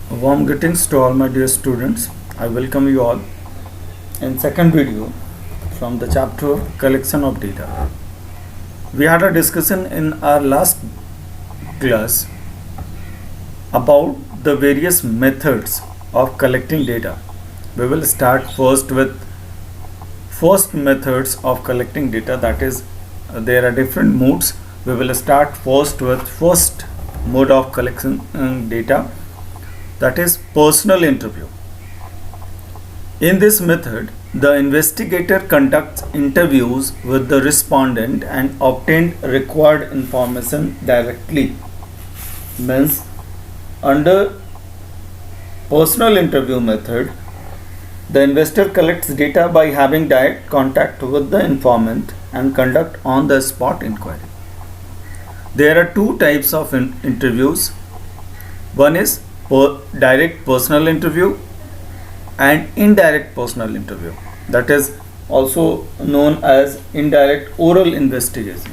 Warm greetings to all my dear students. I welcome you all in second video from the chapter of collection of data. We had a discussion in our last class about the various methods of collecting data. We will start first with first methods of collecting data, that is there are different modes. We will start first with first mode of collection data, that is personal interview. In this method, the investigator conducts interviews with the respondent and obtained required information directly. Means under personal interview method, the investor collects data by having direct contact with the informant and conduct on the spot inquiry. There are two types of interviews. One is direct personal interview and indirect personal interview, that is also known as indirect oral investigation.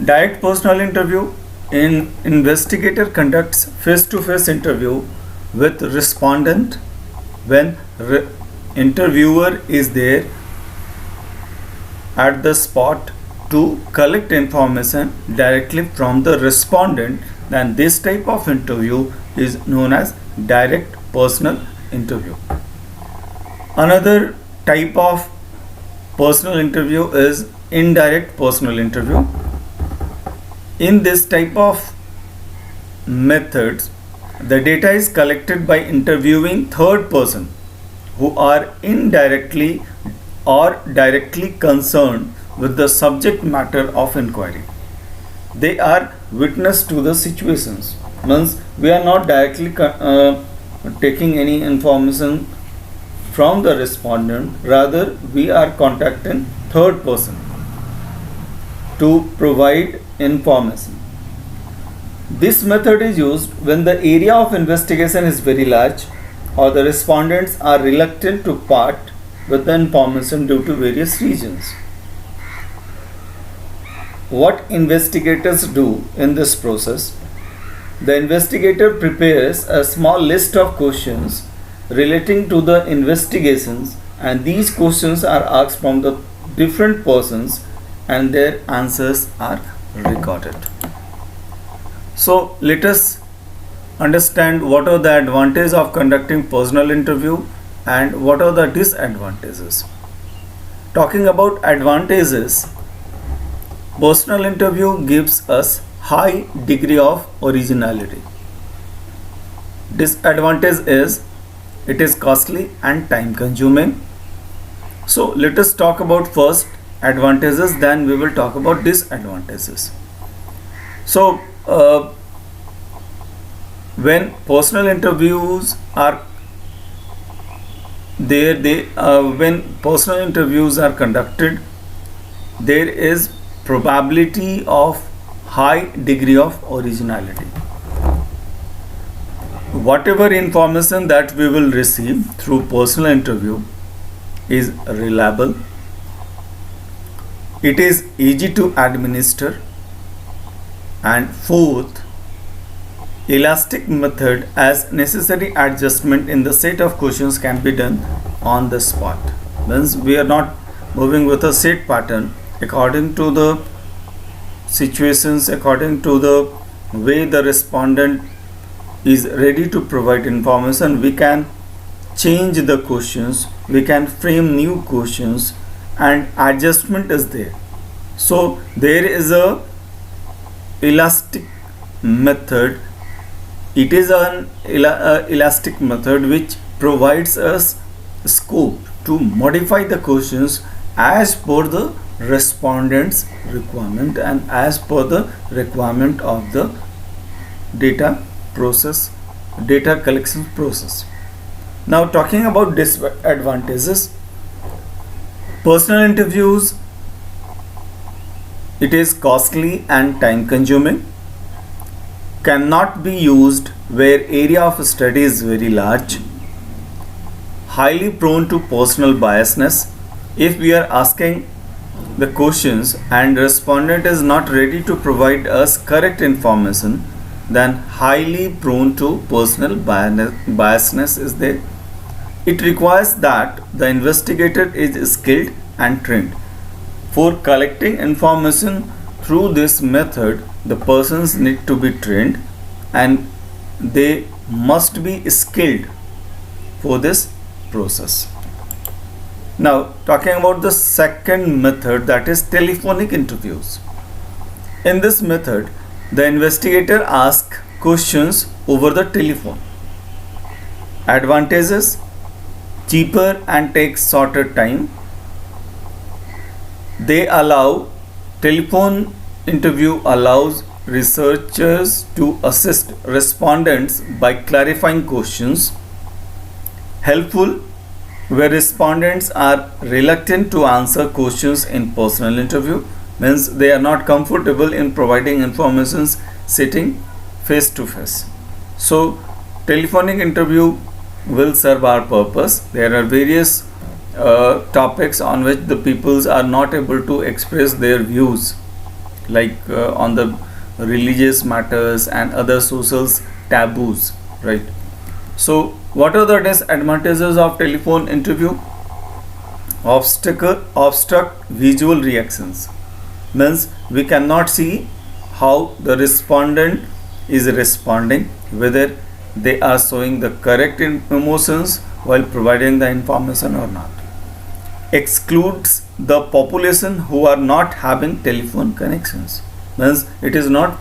Direct personal interview, in investigator conducts face-to-face interview with respondent when interviewer is there at the spot to collect information directly from the respondent. Then this type of interview is known as direct personal interview. Another type of personal interview is indirect personal interview. In this type of methods, the data is collected by interviewing third person who are indirectly or directly concerned with the subject matter of inquiry. They are witness to the situations. Means we are not directly taking any information from the respondent, rather we are contacting third person to provide information. This method is used when the area of investigation is very large or the respondents are reluctant to part with the information due to various reasons. What investigators do in this process? The investigator prepares a small list of questions relating to the investigations, and these questions are asked from the different persons and their answers are recorded. So let us understand what are the advantages of conducting personal interview and what are the disadvantages. Talking about advantages, personal interview gives us high degree of originality. Disadvantage is it is costly and time consuming. So let us talk about first advantages, then we will talk about disadvantages. So when personal interviews are there, when personal interviews are conducted, there is probability of high degree of originality. Whatever information that we will receive through personal interview is reliable, it is easy to administer, and fourth, elastic method, as necessary adjustment in the set of questions can be done on the spot. Means we are not moving with a set pattern. According to the situations, according to the way the respondent is ready to provide information, we can change the questions, we can frame new questions, and adjustment is there. So there is a elastic method. It is an elastic method which provides us scope to modify the questions as per the respondent's requirement and as per the requirement of the data collection process. Now talking about disadvantages, personal interviews, it is costly and time consuming, cannot be used where area of study is very large, highly prone to personal biasness. If we are asking the questions and respondent is not ready to provide us correct information, then highly prone to personal biasness is there. It requires that the investigator is skilled and trained. For collecting information through this method, the persons need to be trained and they must be skilled for this process. Now, talking about the second method, that is telephonic interviews. In this method, the investigator asks questions over the telephone. Advantages: cheaper and takes shorter time. Telephone interview allows researchers to assist respondents by clarifying questions. Helpful where respondents are reluctant to answer questions in personal interview, means they are not comfortable in providing informations sitting face to face. So telephonic interview will serve our purpose. There are various topics on which the peoples are not able to express their views, like on the religious matters and other social taboos, right? So what are the disadvantages of telephone interview? Obstruct visual reactions, means we cannot see how the respondent is responding, whether they are showing the correct emotions while providing the information or not. Excludes the population who are not having telephone connections, means it is not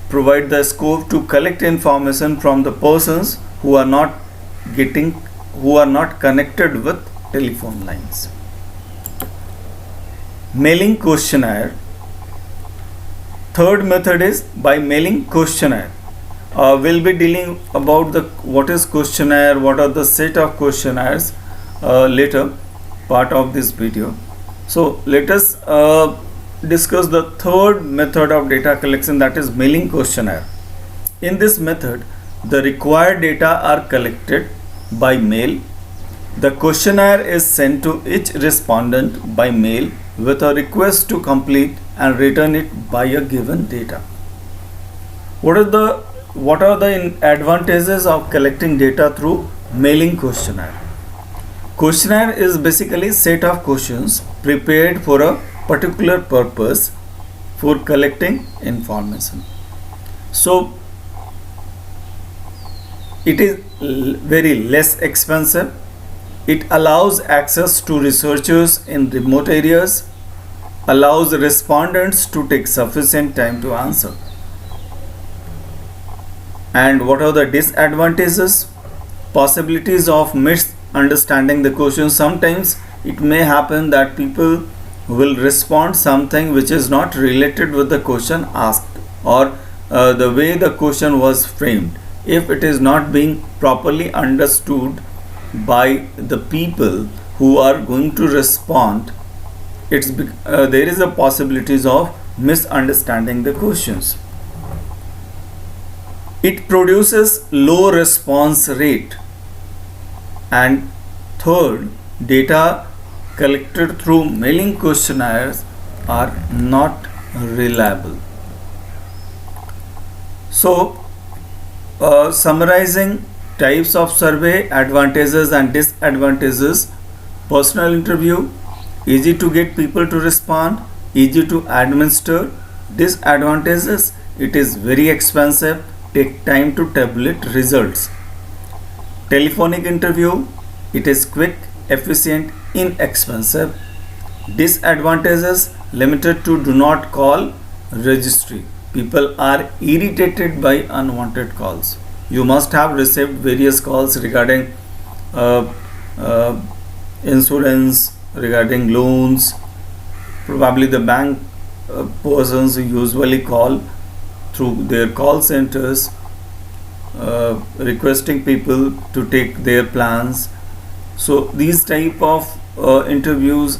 provide the scope to collect information from the persons who are not connected with telephone lines. Mailing questionnaire. Third method is by mailing questionnaire. We'll be dealing about what is questionnaire, what are the set of questionnaires later part of this video. So let us discuss the third method of data collection, that is mailing questionnaire. In this method, the required data are collected by mail. The questionnaire is sent to each respondent by mail with a request to complete and return it by a given data. What are the advantages of collecting data through mailing questionnaire? Questionnaire is basically a set of questions prepared for a particular purpose for collecting information. So it is very less expensive. It allows access to researchers in remote areas, allows respondents to take sufficient time to answer. And what are the disadvantages? Possibilities of misunderstanding the question. Sometimes it may happen that people will respond something which is not related with the question asked, or the way the question was framed. If it is not being properly understood by the people who are going to respond, there is a possibilities of misunderstanding the questions. It produces low response rate. And third, data collected through mailing questionnaires are not reliable. So summarizing types of survey, advantages and disadvantages: personal interview, easy to get people to respond, easy to administer. Disadvantages: it is very expensive, take time to tabulate results. Telephonic interview, it is quick, efficient, inexpensive. Disadvantages: limited to do not call registry. People are irritated by unwanted calls. You must have received various calls regarding insurance, regarding loans. Probably the bank persons usually call through their call centers, requesting people to take their plans. So these type of interviews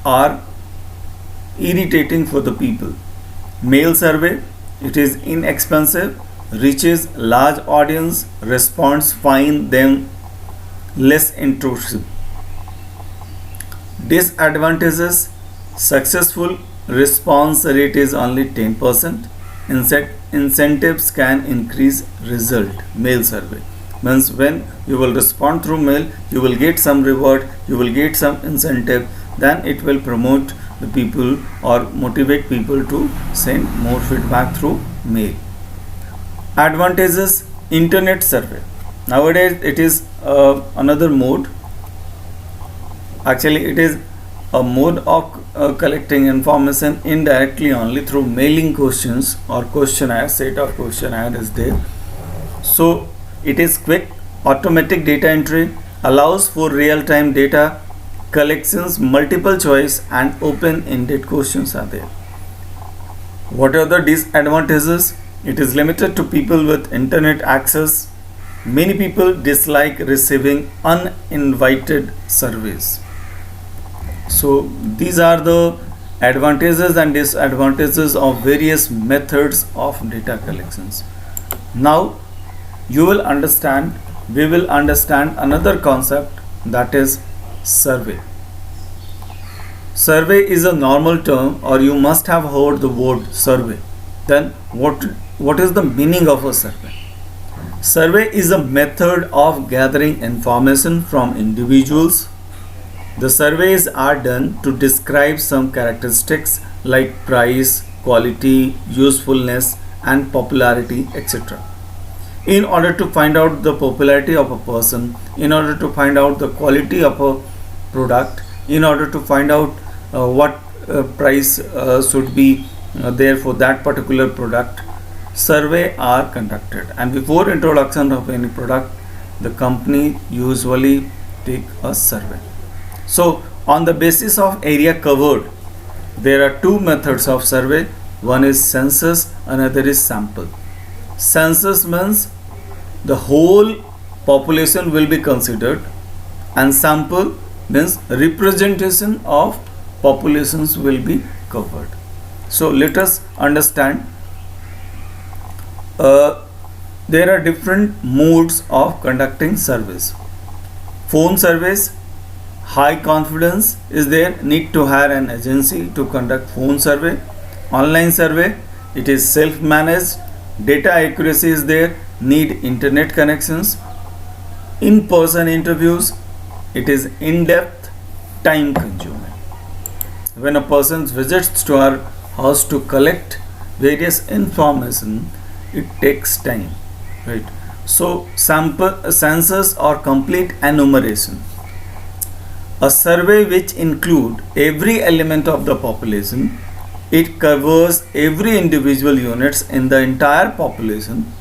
are irritating for the people. Mail survey, it is inexpensive, reaches large audience, response find them less intrusive. Disadvantages: successful response rate is only 10%. Incentives can increase result. Mail survey means when you will respond through mail, you will get some reward, you will get some incentive, then it will promote the people or motivate people to send more feedback through mail. Advantages: internet survey. Nowadays it is another mode. Actually it is a mode of collecting information indirectly only through mailing questions or questionnaire. Set of questionnaire is there. So it is quick, automatic data entry, allows for real-time data collections, multiple choice and open-ended questions are there. What are the disadvantages? It is limited to people with internet access. Many people dislike receiving uninvited surveys. So these are the advantages and disadvantages of various methods of data collections. Now we will understand another concept, that is survey. Survey is a normal term, or you must have heard the word survey. Then what is the meaning of a survey? Survey is a method of gathering information from individuals. The surveys are done to describe some characteristics like price, quality, usefulness and popularity, etc. In order to find out the popularity of a person, in order to find out the quality of a product, in order to find out what price should be there for that particular product, survey are conducted. And before introduction of any product, the company usually take a survey. So on the basis of area covered, there are two methods of survey. One is census, another is sample. Census means the whole population will be considered, and sample means representation of populations will be covered. So let us understand. There are different modes of conducting surveys. Phone surveys, high confidence is there, need to hire an agency to conduct phone survey. Online survey, it is self-managed, data accuracy is there, need internet connections. In-person interviews, it is in-depth, time consuming. When a person visits to our house to collect various information, it takes time, right? So sample census or complete enumeration, a survey which include every element of the population. It covers every individual units in the entire population.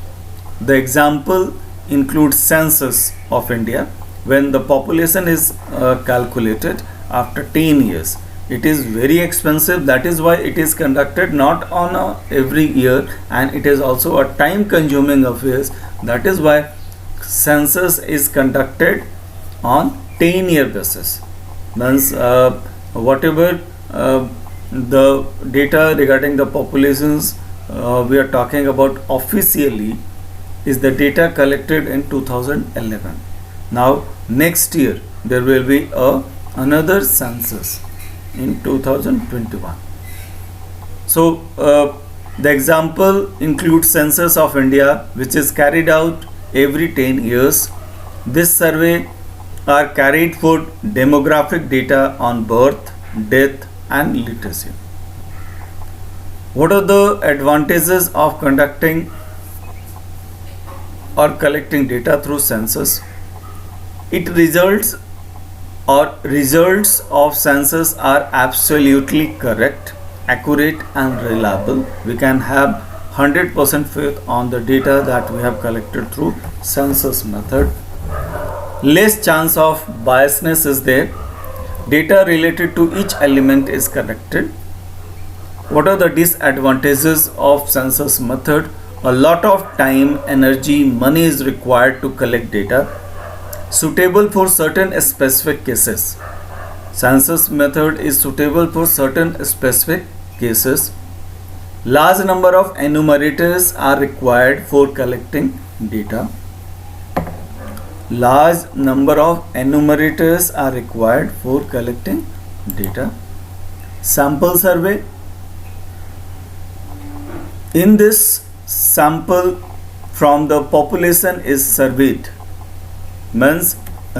The example includes census of India, when the population is calculated after 10 years. It is very expensive, that is why it is conducted not on every year, and it is also a time consuming affair. That is why census is conducted on 10-year basis. Means whatever the data regarding the populations we are talking about officially is the data collected in 2011. Now next year there will be another census in 2021. So the example includes census of India, which is carried out every 10 years. This survey are carried for demographic data on birth, death and literacy. What are the advantages of conducting or collecting data through census? Results of census are absolutely correct, accurate and reliable. We can have 100% faith on the data that we have collected through census method. Less chance of biasness is there. Data related to each element is collected. What are the disadvantages of census method? A lot of time, energy, money is required to collect data. Suitable for certain specific cases. Census method is suitable for certain specific cases. Large number of enumerators are required for collecting data. Large number of enumerators are required for collecting data. Sample survey, In this sample from the population is surveyed, means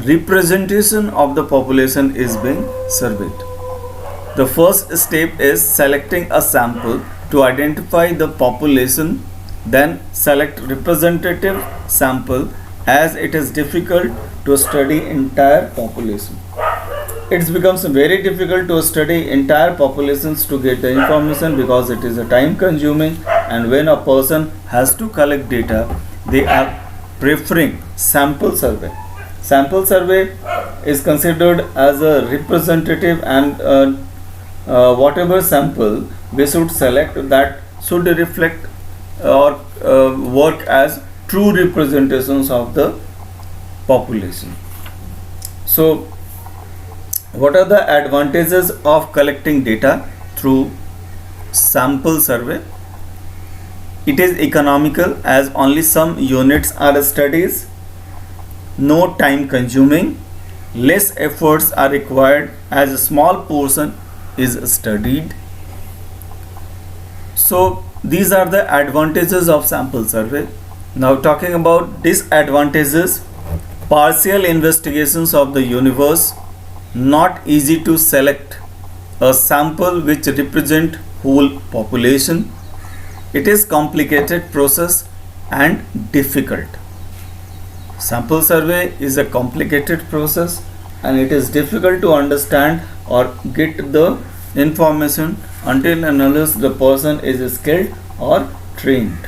representation of the population is being surveyed. The first step is selecting a sample to identify the population, then select representative sample as it is difficult to study entire population. It becomes very difficult to study entire populations to get the information because it is a time consuming, and when a person has to collect data, they are preferring sample survey. Sample survey is considered as a representative, and whatever sample we should select, that should reflect or work as true representations of the population. So what are the advantages of collecting data through sample survey? It is economical as only some units are studied, no time consuming, less efforts are required as a small portion is studied. So these are the advantages of sample survey. Now talking about disadvantages: partial investigations of the universe, not easy to select a sample which represent whole population. It is complicated process and difficult. Sample survey is a complicated process and it is difficult to understand or get the information until and unless the person is skilled or trained.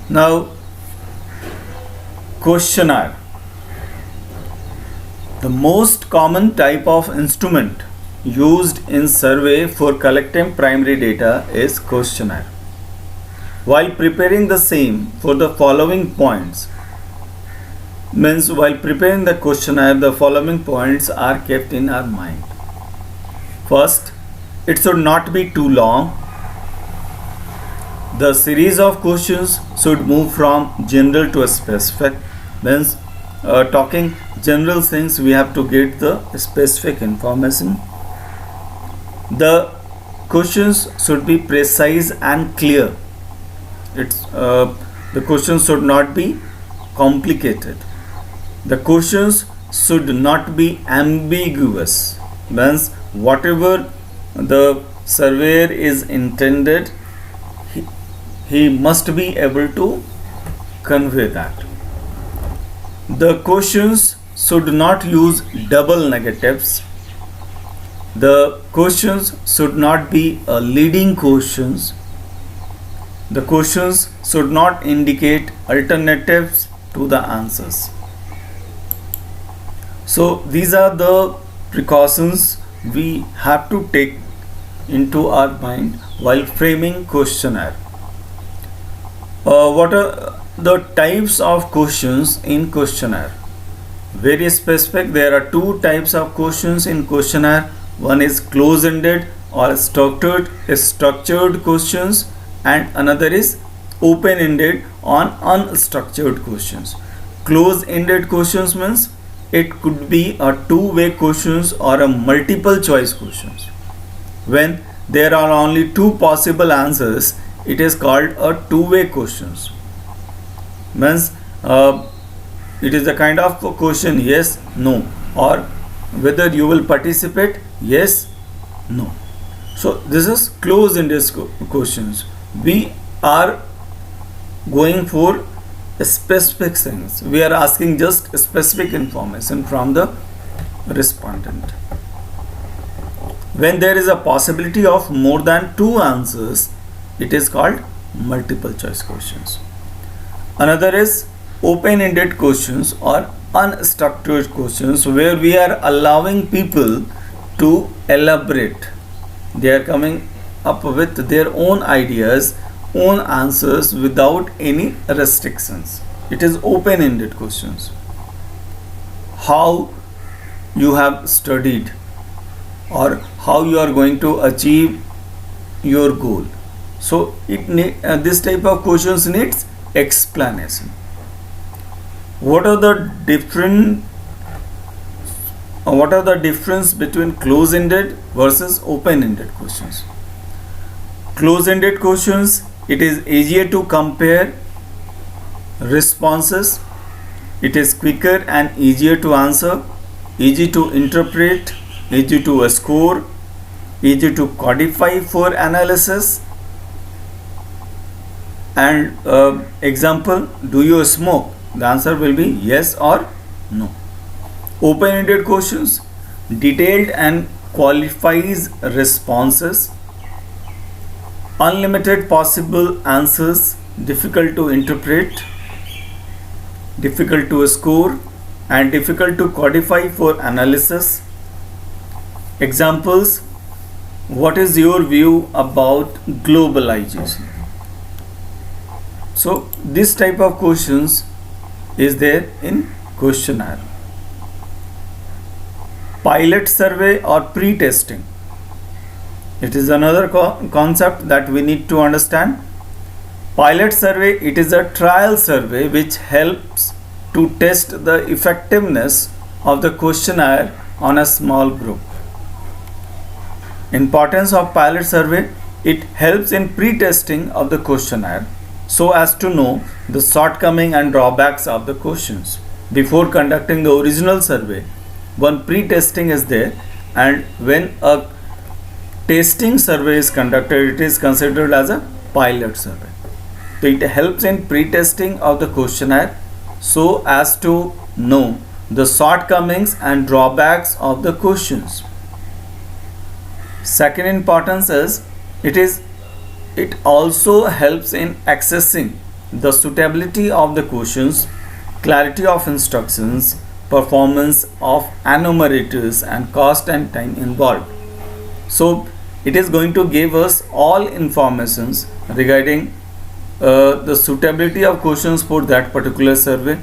Now, questionnaire. The most common type of instrument used in survey for collecting primary data is questionnaire. While preparing the same for the following points, means while preparing the questionnaire, the following points are kept in our mind. First, it should not be too long. The series of questions should move from general to specific. Means talking general things, we have to get the specific information. The questions should be precise and clear. The questions should not be complicated. The questions should not be ambiguous. Means whatever the surveyor is intended, he must be able to convey that. The questions should not use double negatives. The questions should not be leading questions. The questions should not indicate alternatives to the answers. So these are the precautions we have to take into our mind while framing questionnaire. What are the types of questions in questionnaire? Very specific. There are two types of questions in questionnaire. One is close-ended or structured questions, and another is open-ended on unstructured questions. Close-ended questions means it could be a two-way questions or a multiple choice questions. When there are only two possible answers, it is called a two-way questions. Means it is a kind of question yes, no, or whether you will participate, yes, no. So this is close-ended questions. We are going for specific things. We are asking just specific information from the respondent. When there is a possibility of more than two answers, it is called multiple choice questions. Another is open-ended questions or unstructured questions, where we are allowing people to elaborate. They are coming up with their own ideas, own answers without any restrictions. It is open-ended questions. How you have studied or how you are going to achieve your goal. So this type of questions needs explanation. What are the difference between close-ended versus open-ended questions? Close-ended questions, it is easier to compare responses. It is quicker and easier to answer, easy to interpret, easy to score, easy to codify for analysis. And example, do you smoke? The answer will be yes or no. Open-ended questions, detailed and qualifies responses. Unlimited possible answers, difficult to interpret, difficult to score, and difficult to codify for analysis. Examples, what is your view about globalization? So this type of questions is there in questionnaire. Pilot survey or pre-testing. It is another concept that we need to understand. Pilot survey, it is a trial survey which helps to test the effectiveness of the questionnaire on a small group. Importance of pilot survey, it helps in pre-testing of the questionnaire so as to know the shortcoming and drawbacks of the questions. Before conducting the original survey, one pre-testing is there, and when a testing survey is conducted, it is considered as a pilot survey. So it helps in pre-testing of the questionnaire so as to know the shortcomings and drawbacks of the questions. Second importance is it also helps in assessing the suitability of the questions, clarity of instructions, performance of enumerators, and cost and time involved. So it is going to give us all informations regarding the suitability of questions for that particular survey,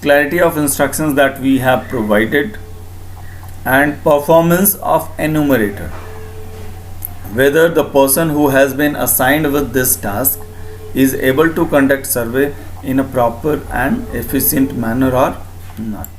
clarity of instructions that we have provided, and performance of enumerator, whether the person who has been assigned with this task is able to conduct survey in a proper and efficient manner or not.